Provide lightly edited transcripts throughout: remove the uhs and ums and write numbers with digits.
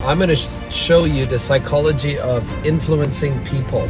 I'm going to show you the psychology of influencing people.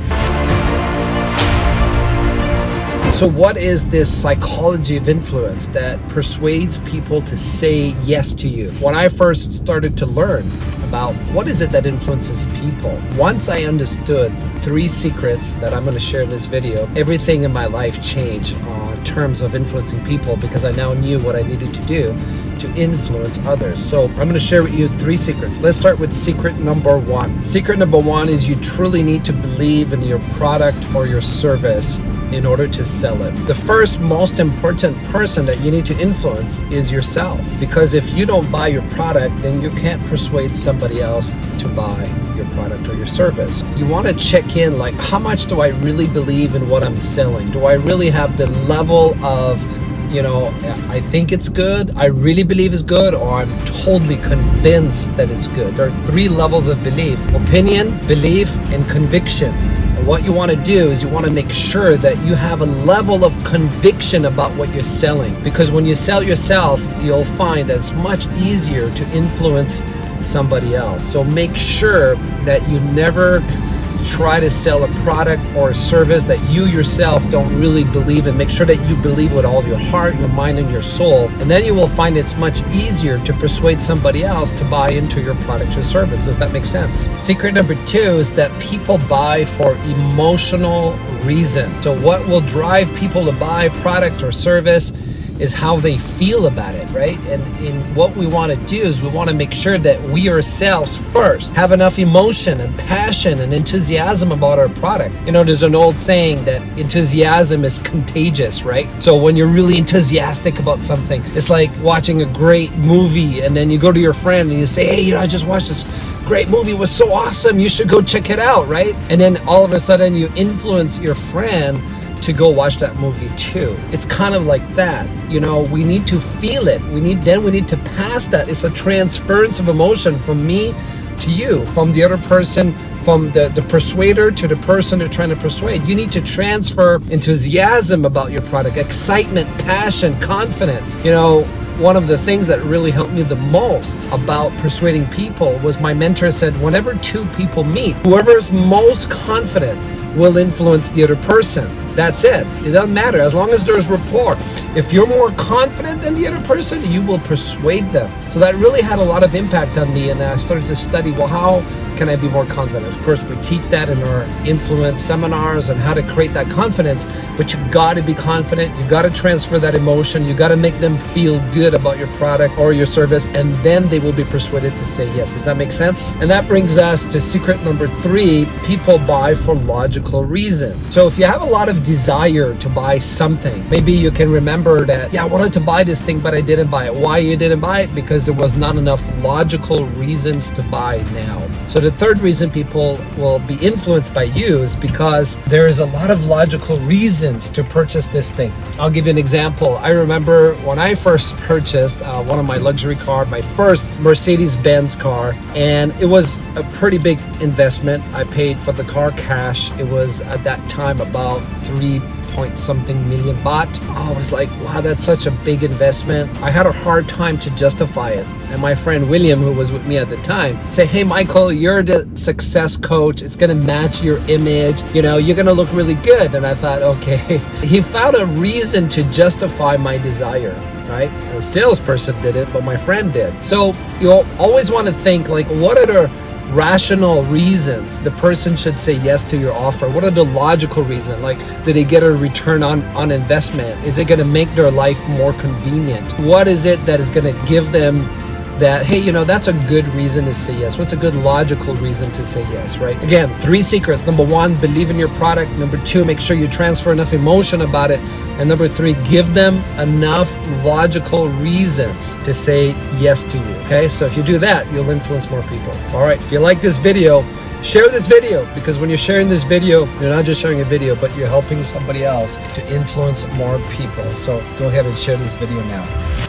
So what is this psychology of influence that persuades people to say yes to you? When I first started to learn about what is it that influences people, once I understood 3 secrets that I'm going to share in this video, everything in my life changed on terms of influencing people because I now knew what I needed to do to influence others. So I'm going to share with you 3 secrets. Let's start with secret number 1. Secret number 1 is you truly need to believe in your product or your service in order to sell it. The first most important person that you need to influence is yourself, because if you don't buy your product, then you can't persuade somebody else to buy your product or your service. You want to check in, like, how much do I really believe in what I'm selling? Do I really have the level of, I think it's good, I really believe it's good, or I'm totally convinced that it's good? There are 3 levels of belief: opinion, belief, and conviction. And what you want to do is you want to make sure that you have a level of conviction about what you're selling, because when you sell yourself, you'll find that it's much easier to influence somebody else. So make sure that you never try to sell a product or a service that you yourself don't really believe in. Make sure that you believe with all your heart, your mind, and your soul, and then you will find it's much easier to persuade somebody else to buy into your product or service. Does that make sense? Secret number 2 is that people buy for emotional reason. So what will drive people to buy product or service is how they feel about it, right? And what we want to do is we want to make sure that we ourselves first have enough emotion and passion and enthusiasm about our product. There's an old saying that enthusiasm is contagious, right? So when you're really enthusiastic about something, it's like watching a great movie and then you go to your friend and you say, hey, I just watched this great movie, it was so awesome, you should go check it out, right? And then all of a sudden you influence your friend to go watch that movie too. It's kind of like that. We need to feel it. We need to pass that. It's a transference of emotion from me to you, from the other person, from the persuader to the person they're trying to persuade. You need to transfer enthusiasm about your product, excitement, passion, confidence. One of the things that really helped me the most about persuading people was my mentor said, whenever 2 people meet, whoever's most confident will influence the other person. That's it. It doesn't matter as long as there's rapport. If you're more confident than the other person, you will persuade them. So that really had a lot of impact on me, and I started to study, well, how can I be more confident? Of course, we teach that in our influence seminars and how to create that confidence, but you got to be confident. You got to transfer that emotion. You got to make them feel good about your product or your service, and then they will be persuaded to say yes. Does that make sense? And that brings us to secret number 3. People buy for logical reason. So if you have a lot of desire to buy something, maybe you can remember that, I wanted to buy this thing, but I didn't buy it. Why you didn't buy it? Because there was not enough logical reasons to buy now. So the third reason people will be influenced by you is because there is a lot of logical reasons to purchase this thing. I'll give you an example. I remember when I first purchased one of my luxury car, my first Mercedes-Benz car, and it was a pretty big investment. I paid for the car cash. It was at that time about 3-point-something million baht. I was like, wow, that's such a big investment. I had a hard time to justify it. And my friend William, who was with me at the time, said, hey, Michael, you're the success coach. It's going to match your image. You're going to look really good. And I thought, okay. He found a reason to justify my desire, right? The salesperson did it, but my friend did. So you always want to think, like, what are the rational reasons the person should say yes to your offer? What are the logical reasons? Like, did they get a return on investment? Is it going to make their life more convenient? What is it that is going to give them that, hey, that's a good reason to say yes? What's a good logical reason to say yes, right? Again, 3 secrets. Number 1, believe in your product. Number 2, make sure you transfer enough emotion about it. And number 3, give them enough logical reasons to say yes to you, okay? So if you do that, you'll influence more people. All right, if you like this video, share this video, because when you're sharing this video, you're not just sharing a video, but you're helping somebody else to influence more people. So go ahead and share this video now.